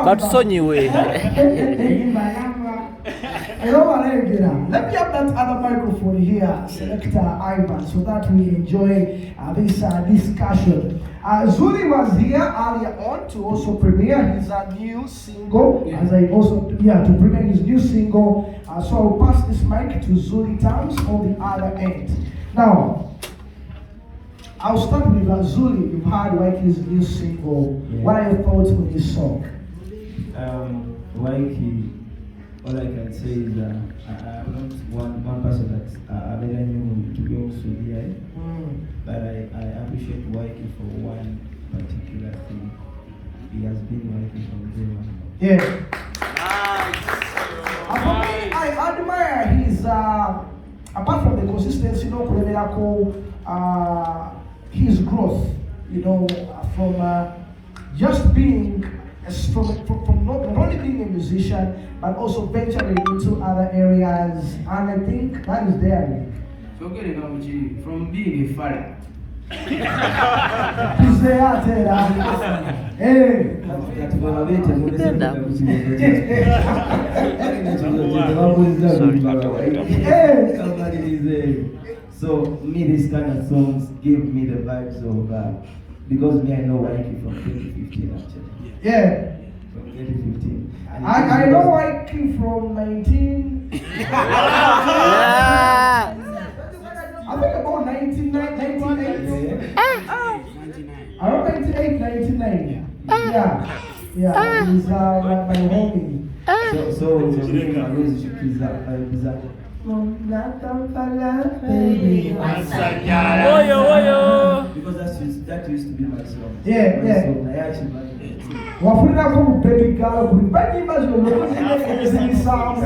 Batusonyiwe. Let me have that other microphone here, Selector Ivan, so that we enjoy this discussion. Zuli was here earlier on to also premiere his new single, to premiere his new single. So I'll pass this mic to Zuli Towns on the other end. Now, I'll start with Zuli. You've heard Ykee's new single. Yeah. What are your thoughts on this song? Ykee, all I can say is I'm not one person that I really knew to be also here, but I appreciate Ykee for one particular thing. He has been Ykee from day one. Yeah. I admire his, apart from the consistency, his growth, from just being, from not only being a musician, but also venturing into other areas, and I think that is there. So from being a father. So me, this kind of songs give me the vibes of because me I know Ykee from 2015 actually. Yeah. From 2015. I know Ykee from 19. I think about 1998. Around 98, 99. Yeah. He's my homie. So me and my relationship is that. Baby, because that used to be my song. Yeah. I actually like it. Wafuna ko baby girl, baby imagine the songs.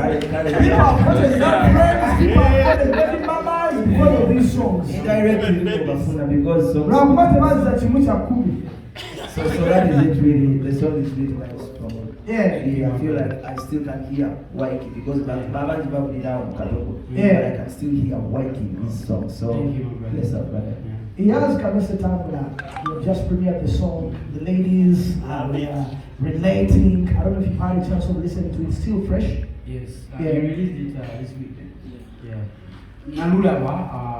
People have baby mamas because of these songs. Indirectly because songs. So that is it really. The song is really nice. Yeah. I feel like I still can hear Ykee because Baba's probably down Katoko. Yeah. But I can still hear Ykee in this song. So bless up, brother. He has Mr. Tamula. You just premiered the song. The ladies are relating. I don't know if you've had a chance of listening to it. Still fresh? Yes. We released it this week. Yeah. Nalulawa,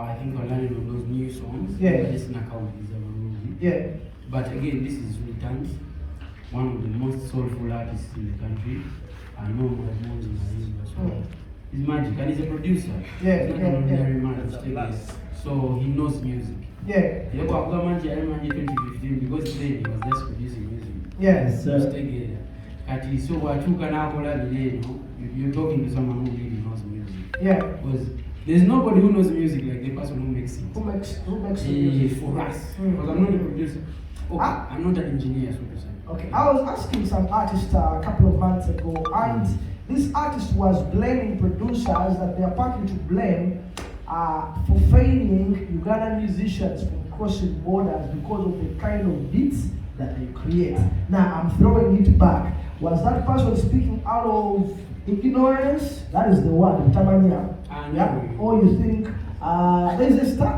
I think we're learning on those new songs. Yeah. This Nakao is a movie. Yeah. But again, this is Returns, one of the most soulful artists in the country. I know my mom's in the as well. He's magic and he's a producer. Yeah. He's not an ordinary man. So he knows music. Yeah. You know, government in 2015 because then he was just producing music. Yes. So together. So what you can you're talking to someone who really knows music. Yeah. Because there's nobody who knows music like the person who makes it. Who makes music for us? Because I'm not a producer. Okay, I'm not an engineer, so to say. Okay, I was asking some artists a couple of months ago, and this artist was blaming producers that they are partly to blame for failing Ugandan musicians from crossing borders because of the kind of beats that they create. Now I'm throwing it back. Was that person speaking out of ignorance? That is the word, Tamania. Yeah? Or you think there's a star?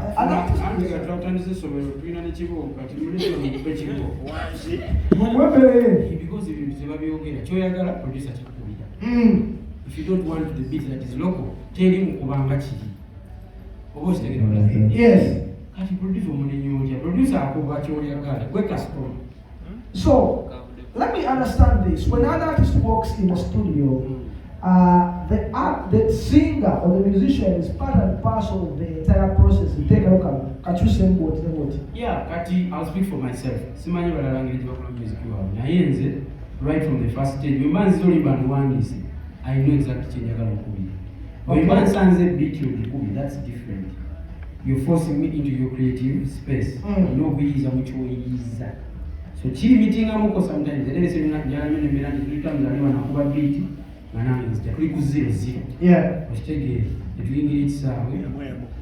If you don't want the beat that is local, tell him Kubangachi. Yes. So let me understand this. When an artist walks in the studio, the singer or the musician is part and parcel of the entire process. You take a look at you saying what? Yeah, Kati, I'll speak for myself. Simani Balangi music right from the first stage. When man is only band one, I know exactly change Kubi. When man sends a beat you Kubi, that's different. You're forcing me into your creative space. You know who is and which way is that. So chili meeting amoko sometimes. They say na jana mimi na nilitamba zaliwa na kuba beat. Manana instead click 0 Yeah. Hashtag doing it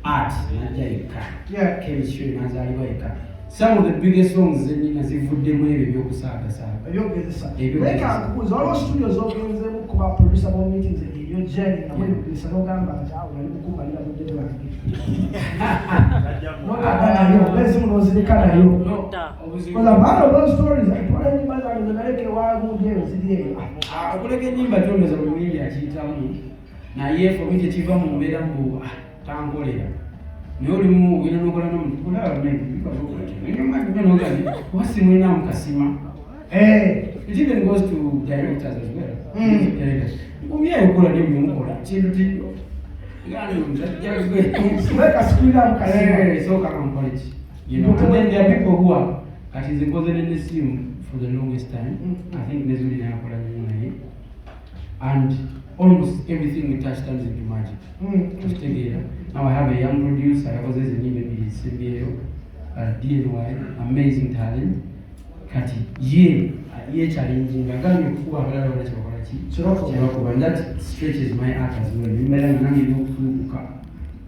art najaika. Yeah. Chemistry nazaliwa. Some of the biggest songs in Nazivudde mwebe byokusaka sana. Weka kuza all studios organize kuba producible meetings in your journey na muri kulisa no gamba cha uli kukubalira budget wange no kana yo lazima unozikana yo because a lot of those stories I told anybody that the American wa mudeo zidie akuleke nyimba toneza lumili achitamu na ye for me techiva mu mbera mbu tangolera niyo limu wina nokola no mukula maybe because when you might know that what's in now mukasima it even goes to directors as well. Directors. We are going to do more. Children, like a screen up so come college. You know, and then there are people who are actually involved in the scene for the longest time. I think there's really an and almost everything we touch turns into magic. Now I have a young producer. I was in maybe CBA, DNY, amazing talent. Kati ye challenging agambye okukuba abalala wala kyakola ki kyabakuba and that stretches my art as well nimera nange n'okufuukuka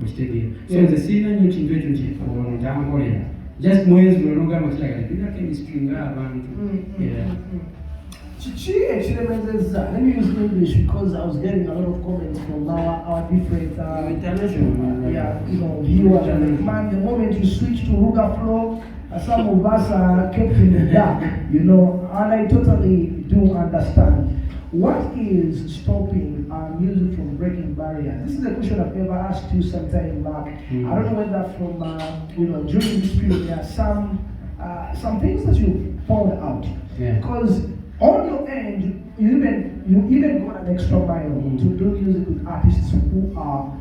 okitegeera so nze sirina nnyo kintu ekyo nti ono tankolera just mwezi guno n'ogamba kiraga tulina chemistry ng'abantu let me use English because I was getting a lot of comments from our different international viewers and man, the moment you switch to Ruga Flow, some of us are kept in the dark, and I totally do understand. What is stopping music from breaking barriers? This is a question I've ever asked you sometime back. I don't know whether from during this period there are some things that you found out because. On your end, you even go an extra mile to do music with artists who are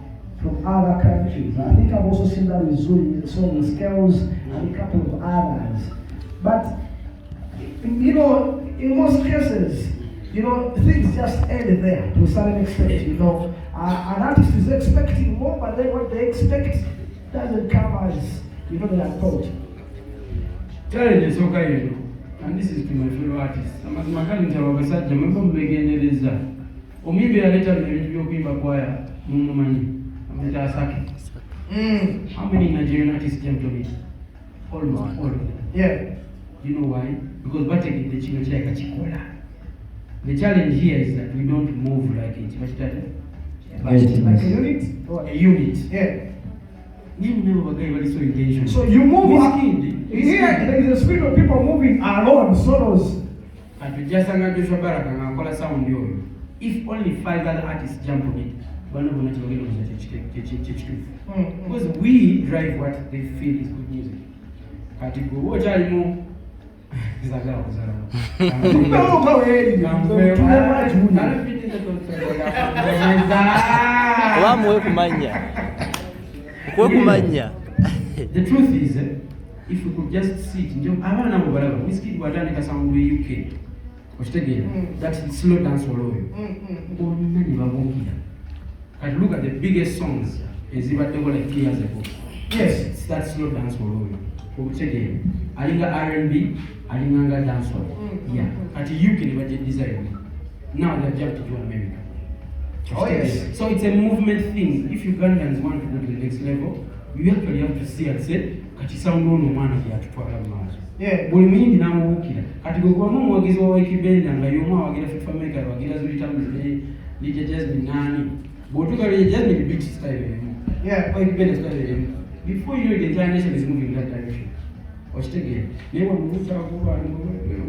from other countries. I think I've also seen that with Zuri, some with Scales, and a couple of others. But in most cases, things just end there to a certain extent. An artist is expecting more, but then what they expect doesn't come as they had thought. Challenge is okay, and this is to my fellow artists. Amazima nti abasajja mwemba mubegendereza omuyimbi yaleeta bino ebintu by'okuyimba kwaya mumumanyi amuyita Asake. How many Nigerian artists came to me? Almost all of them. Yeah. You know why? Because bategedde kino kyakakikola. The challenge here is that we don't move like it. Like a unit? A unit. Yeah. So you move here, there is a spirit of people moving alone, solos. And just sound. If only 5 other artists jump on it, because we drive what they feel is good music. The truth is, if we could just sit, Whiskey Badani sound with Ykee. That's slow dance all over. And look at the biggest songs as if they were like 3 years ago. Yes, it's that slow dance all over. Alinga R&B, Alinga dance hall. Yeah, at Ykee never did design. Now they've jumped to America. Oh yes. So it's a movement thing. If Ugandans want to go to the next level, you actually have to see and say, kati sound ono mwana yatutwala maazo. Yeah. Buli muyimbi n'amuwukira. Kati gwe kuba muwagizi wa Ykee Benda nga y'omu awagira Fit for Maker, awagira Zuri Tamuzi, DJ Jasmine nani. Bw'otuuka DJ Jasmine beat style emu. Yeah. Ykee Benda style emu. Before you know it, the entire nation is moving in that direction. Okitegere. Naye wamuwuta kuba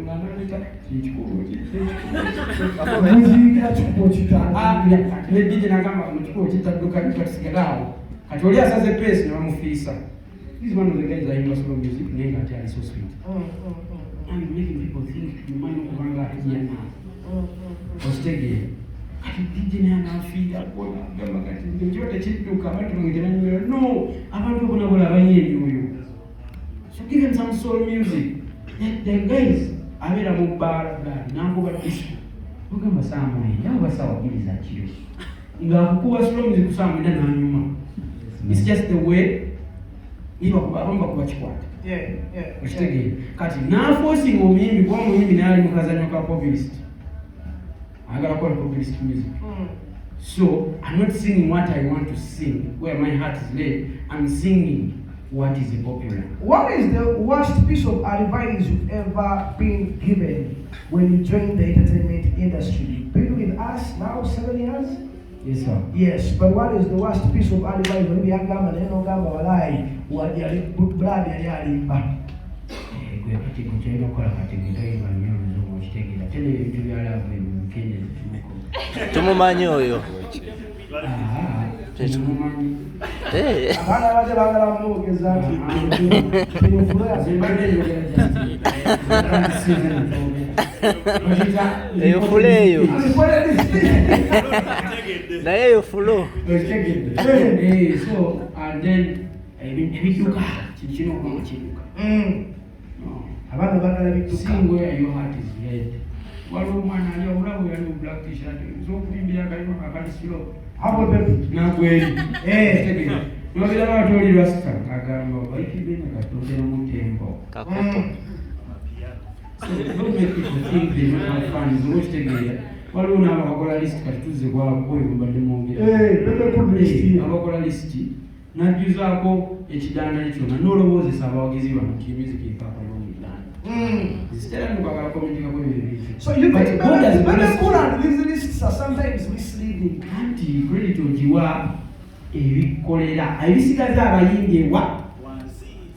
ng'analeta ekikulu ne DJ n'agamba mu kikubo kitadduka katusigalawo. Kati oli asaze pace ne bamufiisa. This is one of the guys that I solo music, named Atiali, so sweet. And making people think, you might not want to hear now. Or stay here. I didn't have feed up. No, I want to go over you. So give them some soul music. The guys, I made a move bar, now over this. Look at my son, now what's our business at you? You have poor slow music, some in an It's just the way. Baromba kubachikwata. Yeah. Okitegere. Kati forcing omuyimbi kuba omuyimbi n'ali mu kazanyo ka populist. Agala kukola populist music. So I'm not singing what I want to sing, where my heart is laid. I'm singing what is popular. What is the worst piece of advice you've ever been given when you joined the entertainment industry? been with us now 7 years? Yes, sir. Yes, but what is the worst piece of advice when we are gamma and no gamma walai what the blood and yalimba? Tumumanyi oyo. Abana bade bagala mwogeza eyo fulo eyo naye eyo fulo. So and then ebiduka kino okuba kiduka. abana bagala biduka. Seeing where your heart is led. Waliwo omwana ali obulabu yali mu black t-shirt z'okubimbira akalimu akali siro. Hapo pepe. Nagweri. Tegera. Nogera batoli rasta agamba Ykee Benda katondera mu tempo. Kakopo. So don't make people think they don't have fun. Z'okitegera. Waliwo n'abakola list kati tuzze kwako ebibadde mwongera. Pepe ku list. Abakola list n'ajjuzaako ekidaana kyonna n'olowoozesa abawagizi bano nti music epaapa y'omuddaana. Zitera nkwagala komentika kwebyo. So you think better cool and these lists are sometimes misleading. Anti credit ogiwa ebikolera ebisigaza abayimbi ewa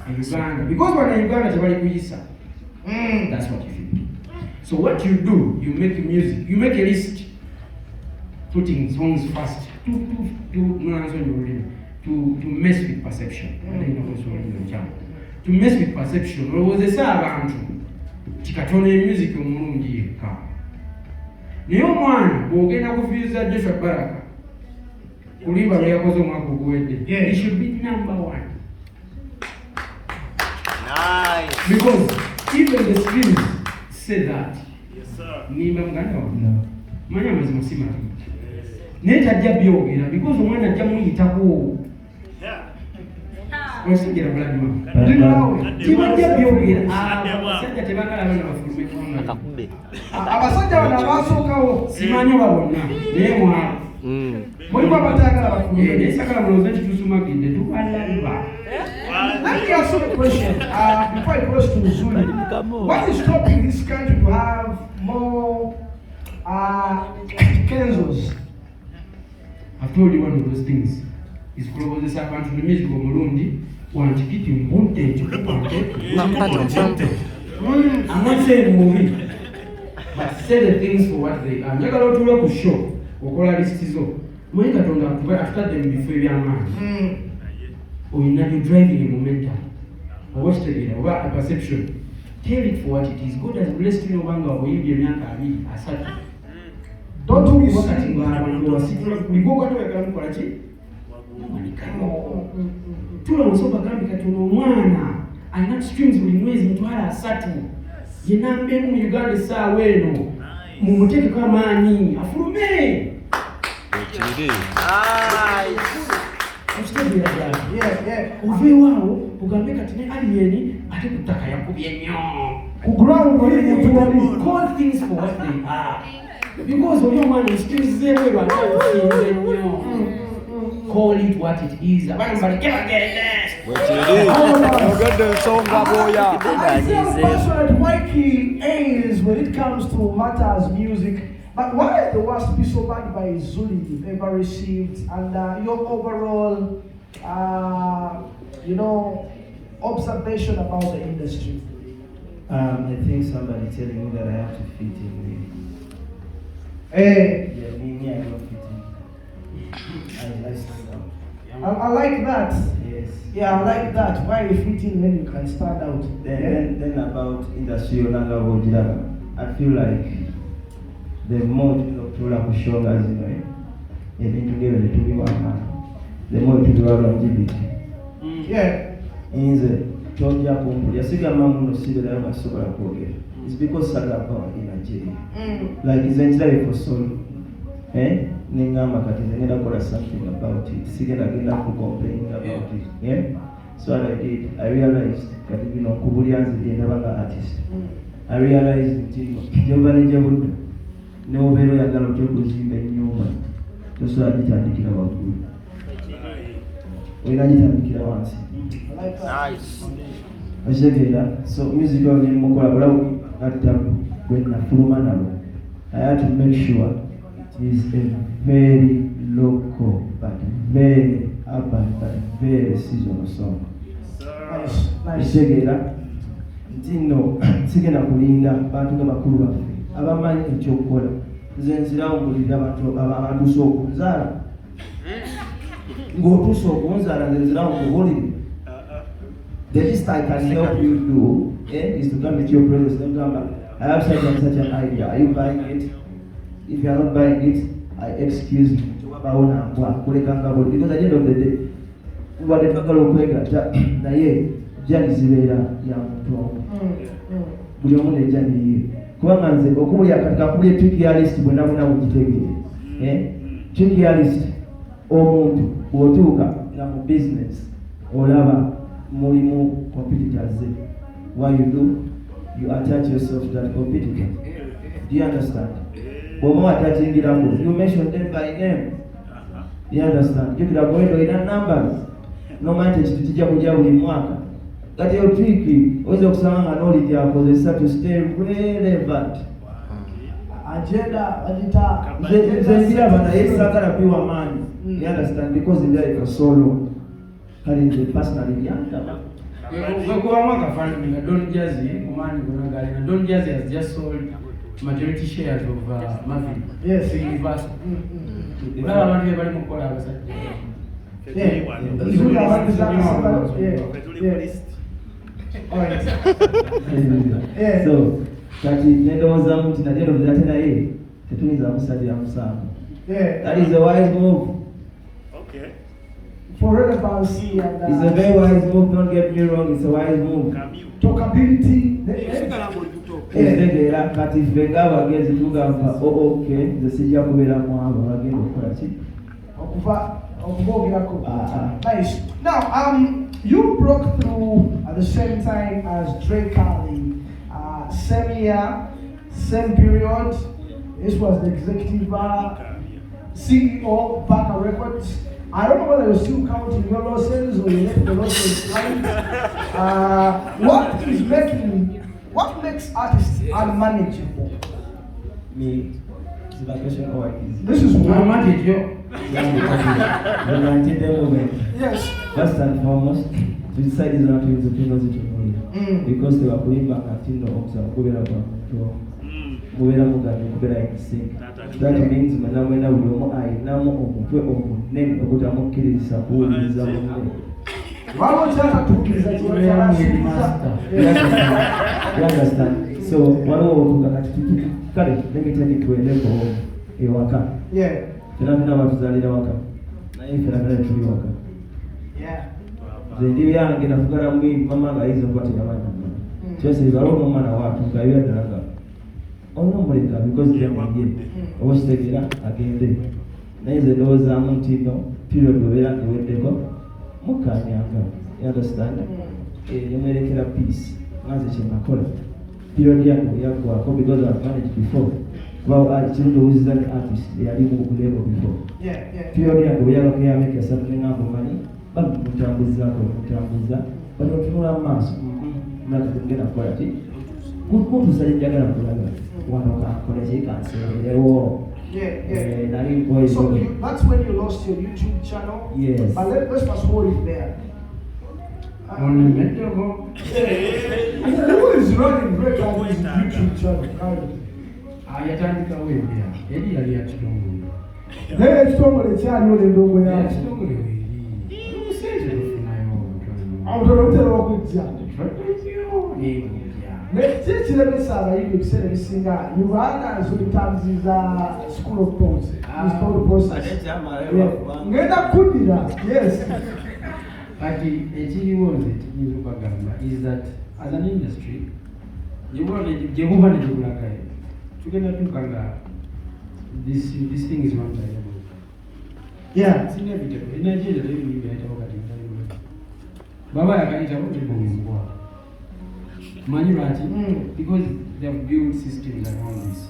Uganda because when Uganda tebali kuyisa. That's what you think. So what you do, you make music, you make a list, putting songs first to mess with perception. To mess with perception. Olowozesa abantu kikatonda music omulungi yekka. Naye omwana bw'ogenda kufiiriza Joshua Baraka kulimba lwe yakoze omwaka oguwedde, he should be number one. Nice. Because even the streams say that. Yes, sir. Nimba muganda wange. Manya mazima si malungi. Naye tajja byogera because omwana ajja muyitako. Osigera blood tibajja byogera. Abasajja tebagala abaana bafulume kona. Akakube. Abasajja bano abasookawo Simanyi bonna naye mwabo. mulimu abatagala bafulume. Naye sakala mulowooza nti tusumagidde tubalaba. Let me ask you a question before I cross to Zulu. What is stopping this country to have more Kenzos? I've told you one of those things. Is kulowoozesa abantu ne music omulundi want to keep him wanted to keep on I'm not saying movie, but say the things for what they are. Njagala otuule ku show okola list zo. Mwenye Katonda akuba after them before ebyamaanyi. Oyina you driving a momentum. Oba kitegera oba a perception. Tell it for what it is. God has blessed you obanga oyimbye emyaka 2-3. Don't do this. Wakati ng'abantu basitula kuligo kwatwekala mukola ki? Tula musoba gambi katono omwana alina streams buli mwezi mitwalo 3 ye namba emu mu Uganda essaawa eno mumuteekeko amaanyi afulume. Okitegeera ddala oveewaawo ogambe kati ne aliyeni ate ku ttaka yakubye nnyo Ku ground wali call things for what they are because oli omwana streams zeebweru ate okusinze nnyo. Call it what it is. Abantu baleke bagende. I see how passionate Ykee is when it comes to matters music. But what is the worst piece of advice Zuli you've ever received, and your overall, observation about the industry? I think somebody telling me that I have to fit in. Hey, Yeah, me, I don't fit in. I stand out. I like that. Yes. Yeah, I like that. Why you fit in when you can stand out? Then about industry olanga bojiraga, I feel like the more tunokutola ku shonga zino ebintu ng'ebyo ne tubiwanga, the more tubiwa longevity. Yeah. Inze tojja kumpulya sigamba muno siberayo ngasobola kwogera. It's because sagala power in Nigeria. Like nze nkirabe for solo. Ningamba kati nze ngenda kukola something about it. Sigenda genda ku complain about it. Yeah? So what I did, I realized kati bino kubulya nze gye ndaba nga artist. I realized nti gyova nejja budde n'obeera oyagala otya okuzimba ennyumba tosobola gitandikira waggulu. Olina gitandikira wansi. Okitegeera? So music oyo ne mukola bulabu gatta gwe nafuluma nabo. I had to make sure is a very local but very urban but very seasonal song. Kitegeera nti nno sigenda kulinda bantu nga bakulu baffe abamanyi ekyokukola nze nzirawo mbulirira abatuuse okunzaala ng'otuuse okunzaala nze nzirawo kubuulire. The least I can help you do is to come into your presence and come back. I have such and such an idea. Are you buying it? If you are not buying it, I excuse you. Because at the end of the day, what the fuck are you naye jani zibeera ya muntu omu buli omu nejani ye kubanga nze okubulya katika kubulya trikialist bwena bwena bugitegeere trikialist omuntu bw'otuuka nga mu business olaba mulimu competitors ze. What you do, you attach yourself to that competitor. Do you understand? Bw'oba attachingirako, you mention them by name. Do you understand? Jukira kwendo ina numbers. No matter ekintu kijja kujja buli mwaka. Kati yo trick oyinza okusanga nga knowledge yakozesa to stay relevant. Agenda agita Nze ndira bana yesagala piwa maanyi. You understand? Because in there is solo. Kali nze personally yantama. Kubamu akafaananyi nga Don Jazzy omwani gonagale na Don Jazzy has just sold majority shares of Marvin. Yes. Universal. Olaba abantu be bali mu kukola abasajja. So kati nedowoozamu nti nate ndowooza ate naye tetuyinza kusalira musango. That is a wise move. For relevancy and It's a very wise move, don't get me wrong, it's a wise move. talkability. Etegeera kati fenga abagenzi tugamba okay nze sijja kubeeramu abo bagenda okukola ki okubogerako. Nice. Now, you broke through at the same time as Drake Ali. Same year, same period. This was the executive CEO Back Records. I don't know whether you're still counting your losses or you left the losses behind. What makes artists unmanageable? Me, it's a question or is This is How what. much is your? Yes. First and foremost, to decide is not to use the fingers to know because they were going back at Tindo Oxa, Kubera Kubera Mugami, Kubera Sing. That means Manamena will I now name Ogutamo Kirisa, who is a You understand? So, one more let me take it to a level of Waka. Yeah. Phenomena was the Waka. Naif Waka. Yeah. The Divian get a Fugara wing, Mama is a body of just if I don't know what to carry the Oh, no, because they are again. I was taking it again. There is a dose of Montino, period where they go. Mukanyanga. You understand? You may get a piece. As a Chimacola. Period Yaku, because I've managed before. Well, I still do is an artist. They are even label before. Yeah. Period Yaku, we make a certain amount of money. But Mutabuza, but not mass. Not to get a quality. Good to say Jagger. One of our colleagues can say they were. Yeah. So that's when you lost your YouTube channel. Yes. But let's fast forward there. On the mental Who is running Break on his YouTube channel? ayatandika weebya eri yali yakitongole Naye ekitongole kyaliwo n'endongo yakyo. ekitongole weeri omusente lufunayo Awutono butera okujja. nebujja Naye ki ekiremesa abayivu ebiseera ebisinga Uganda zobitambuziza school of thought. Ngenda kuddira. Yes. kati ekiriwo nze tiyinza okubagamba is that as an industry gye buba ne gyebulagayo tugenda tuuka nga this thing is one variable. Yeah. It's inevitable. In Nigeria, they will be talking Baba yakayitawo tebongezebwa. Manyi lwaki? Because they have built systems around this.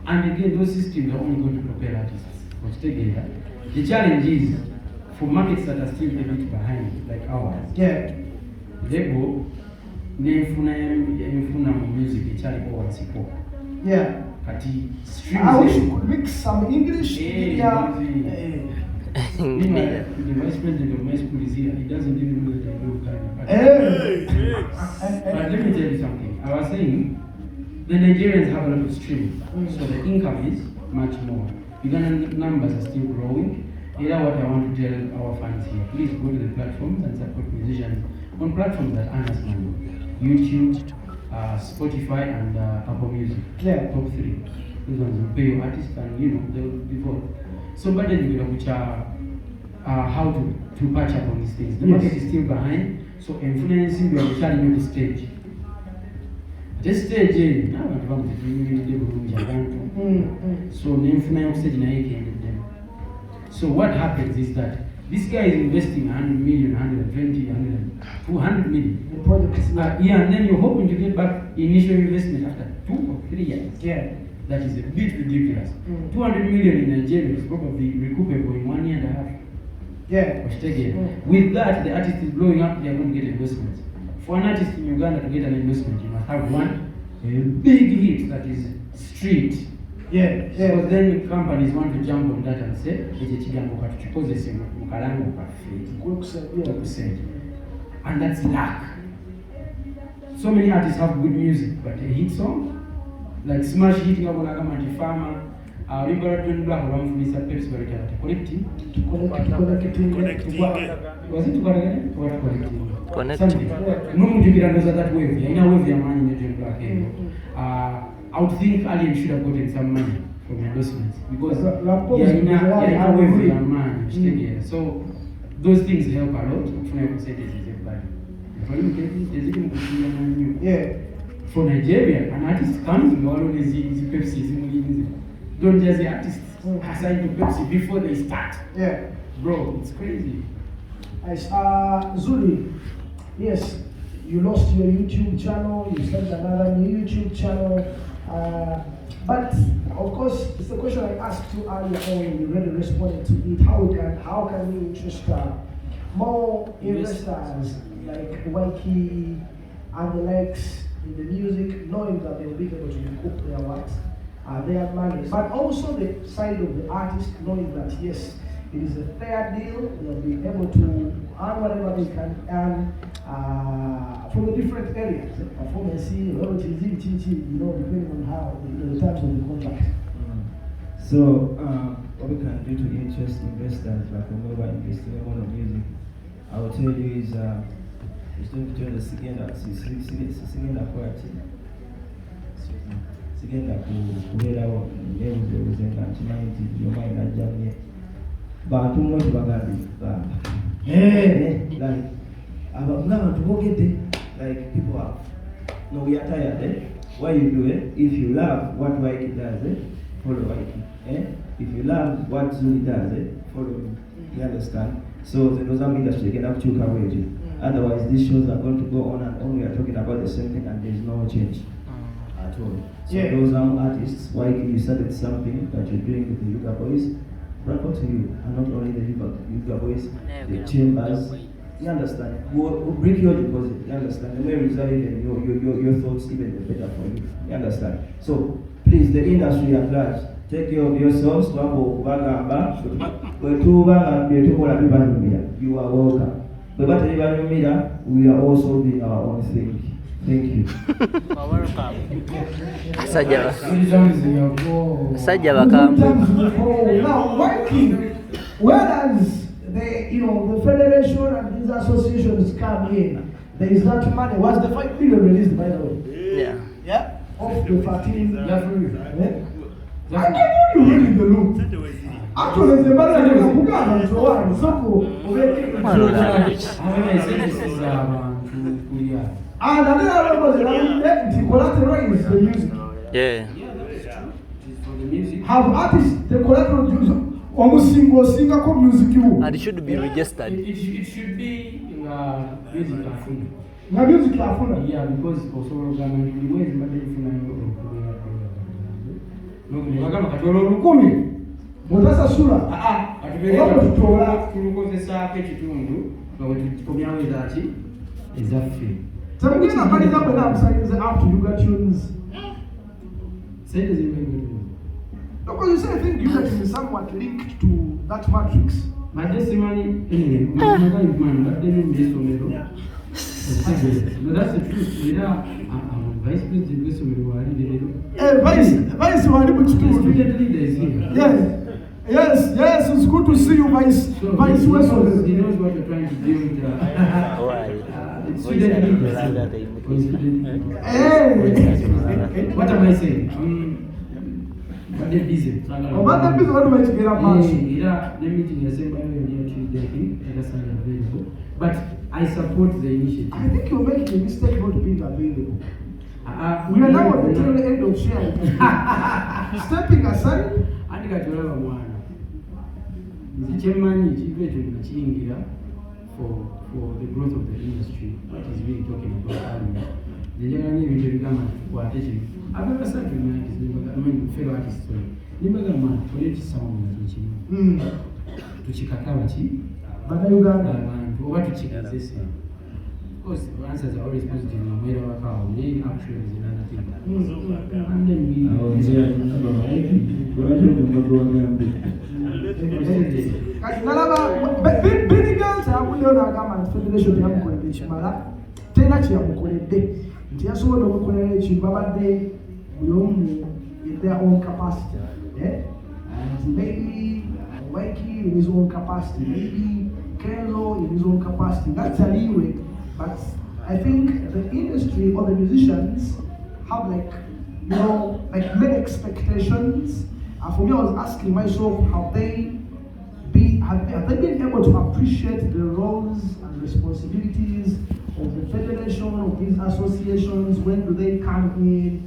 And again, those systems are only going to propel artists. Okitegeera. The challenge is for markets that are still a bit behind, like ours. Yeah. Lebo n'enfuna mu music ekyali wansi po. Yeah. kati I wish you could mix some English. Meanwhile, the vice president of my school is here. He doesn't even know that I know Ghana. But let me tell you something. I was saying, the Nigerians have a lot of streaming, so the income is much more. Ugandan numbers are still growing. Here what I want to tell our fans here. Please go to the platforms and support musicians on platforms that earn us money. YouTube, Spotify, and Apple Music. Yeah. Top 3. Those ones will pay your artists and they will be both. So but then you know which are how to patch up on these things. The market is still behind, so influencing we are turning the stage. This stage now I'm going to so the influence stage them. So what happens is that this guy is investing 100 million, 120, 200 million. The project is and then you're hoping to get back initial investment after 2 or 3 years. Yeah. That is a bit ridiculous. 200 million in Nigeria is probably recoupable in 1 year and a half. Yeah. With that, the artist is blowing up, they are going to get investments. For an artist in Uganda to get an investment, you must have a big hit that is street. Yeah. So then companies want to jump on that and say, and that's luck. So many artists have good music, but a hit song, like smash hitting up on a farmer, Liberation Black around from Mr. Pepsi collecting. Was it collecting? No, you can answer that wave. You know, wave your money in the black. I would think Alien should have gotten some money from endorsements because you know, wave your money. So those things help a lot. Yeah. For Nigeria, an artist comes and always is Pepsi. Don't just the artists assigned to Pepsi before they start. Yeah. Bro, it's crazy. Zuli, yes, you lost your YouTube channel, you started another new YouTube channel. But of course, it's the question I asked you earlier on, you already responded to it. How can we interest more investors like Ykee and the likes in the music, knowing that they'll be able to recoup their works, their money, but also the side of the artist, knowing that yes, it is a fair deal, they'll be able to earn whatever they can earn from the different areas, performance, royalties, depending on how the terms of the contract. So, what we can do to interest investors, like whenever investing in one of music, I will tell you is the sigenda kwati sigenda kubeerawo nebuzebuze nga nkimanyi nti yomayi najjamye bantu mnoti bagambibwa like abantu bogedde like people have no, we are tired why you do it if you love what Ykee does follow Ykee if you love what Zuli does follow him. You understand? So the Nozam industry can have two coverage. Otherwise these shows are going to go on and on. We are talking about the same thing and there is no change at all. So those artists, Ykee, you started something that you're doing with the Yuga Boys. Bravo to you, and not only the Yuga Boys, the Chambers. You understand? We'll break your deposit. You understand? The more you reside and your thoughts, even the better for you. You understand? So please, the industry at large, take care of yourselves. You are welcome. But we are also doing our own thing. Thank you. Now, Ykee, where does the federation and these associations come in? There is that money. Was the 5 million released, by the way? Yeah. Of the 13. I know you read the loop. Actually, the money is Uganda, so on. And another was the collateral is the music. Yeah. For the music. Have artists the collateral music? Almost single music. And it should be registered. It should be music afuna. Na music afuna. Yeah, because also government ways Magama katolo lukumi. Mutasa sura. Atubeera tulukozesa ekitundu nga wetukomyawo ezaki ezaffe. Tamugenda maliza bwe namusanyuze up to Yuga Tunes. Sente zimwengezo. Because you say I think unity is somewhat linked to that matrix. Mate simani mwana man but then this somero. No, that's the truth. I'm vice president this somero ali Vice wali the student leader is here. Yes, it's good to see you, Vice So Vice he Western. knows what you're trying to do with Why? student leaders. Hey! What am I saying? But they're busy. Obanda busy what do I get up much? Yeah, the meeting is saying by Tuesday, available. But I support the initiative. I think you're making a mistake not being available. We are now at the tail end of sharing. Stepping aside. Andi katolaba mwana. Nzikyemmanyi ekintu ekyo nakiyingira for the growth of the industry. What is really talking about earlier. Njagala nnyo ebintu ebigamba tukwate kino. Ababasatu fellow artists sorry. Nimbaga mwana kole ekisawo nga kyekimu. Tukikaka baki? Bannayuganda. Abantu oba tukikozese. Of course, the answers are always positive. No matter what how, maybe actually is another thing. And then we. Nalaba Benny Girls awulira n'agamba nti federation yamukoledde ekimala tena kyeyamukoledde nti yasobola okukolera ekintu babadde buli omu in their own capacity. And maybe Ykee in his own capacity, maybe Kenzo in his own capacity. That's a leeway. But I think the industry or the musicians have like many expectations. And for me, I was asking myself, have they been able to appreciate the roles and responsibilities of the federation, of these associations? When do they come in?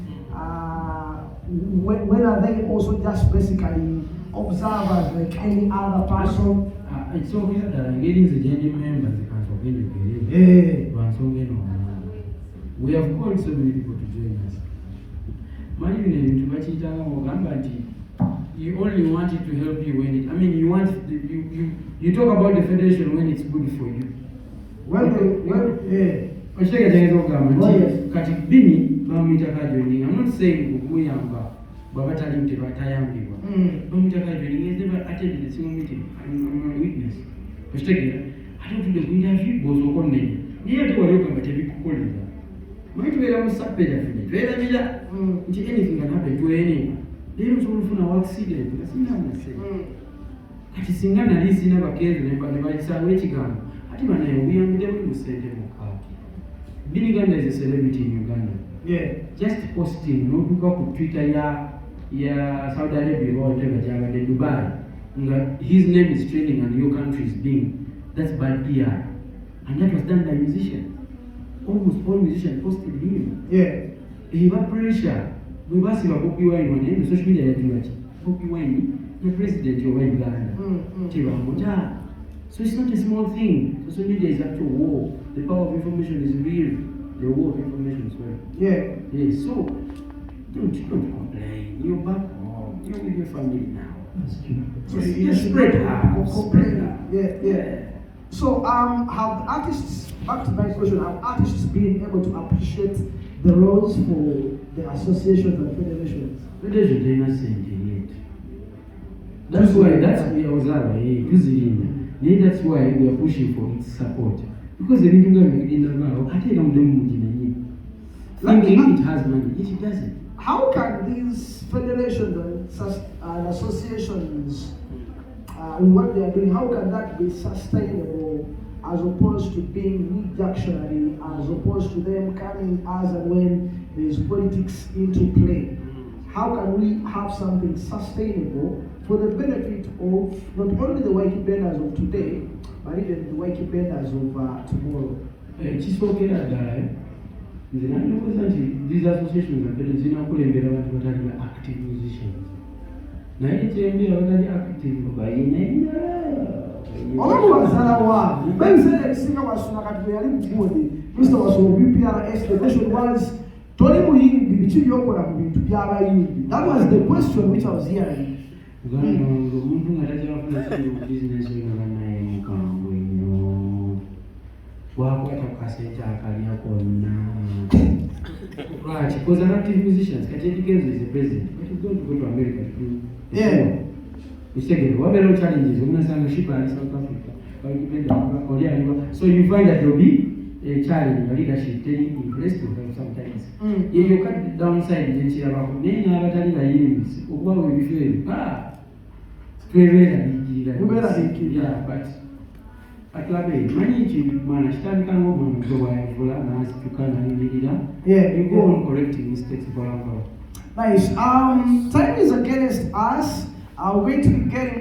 When are they also just basically observers like any other person? It's obvious that engaging the genuine members can forget we have called so many people to join us. You only want it to help you when it. I mean, you talk about the federation when it's good for you. Kati bini bamwitaka joining. I'm not saying kukuyamba babatali mtero atayambibwa. Bamwitaka joining has never attended a single meeting. I'm a witness. I don't think the interview goes on there. Niye to wali okamba tebikukolera. Mwitubeera mu sapera fine. Tubeera bila nti anything can happen to anyone. Leero nsobola ofuna accident nga sina nase. Kati singa nali sina bakeezi ne bayisaawo ekigambo. Ati banaye obuyambire buli musende mukaaki. Bini Ganda is a celebrity in Uganda. Yeah. Just posting notuka ku Twitter ya Saudi Arabia or whatever jagade Dubai. His name is trending and your country is being. That's bad PR. And that was done by musicians. Almost all musicians posted him. Yeah. He got pressure. We must have Bobi Wine on him. Social media is Bobi Wine, the president of Uganda. So it's not a small thing. Social media is actual war. The power of information is real. The war of information as well. Yeah. Yeah. So don't complain. You're back home. You're with your family now. That's true. Just spread out. Spread out. Yeah. So have artists, back to my question, have artists been able to appreciate the roles for the associations and federations? Federation did not send it yet. That's why we are that's why we are pushing for its support. Because the meeting in the now, I tell them thinking it has money, yet it doesn't. How can these federations and associations what they are doing, how can that be sustainable as opposed to being reactionary, as opposed to them coming as and when there is politics into play? How can we have something sustainable for the benefit of not only the Ykee Benders of today, but even the Ykee Benders of tomorrow? These associations are very active musicians. Mr. was BPRS, the question was, that was the question which I was hearing. akasente akalya konna. Right, because an active musician, Ykee Benda is the president. But you don't go to America to do. Yeah. Second, what are the challenges? When I ship in South Africa, so you find that there will be a challenge in leadership, taking impressed with them sometimes. If you cut downside, then she about me, I have a years. What will you feel? Yeah, but Aklabe, many man, stand can open the way for and ask to come and lead it. Yeah, You go on correcting mistakes for nice. Time is against us. We're going to be getting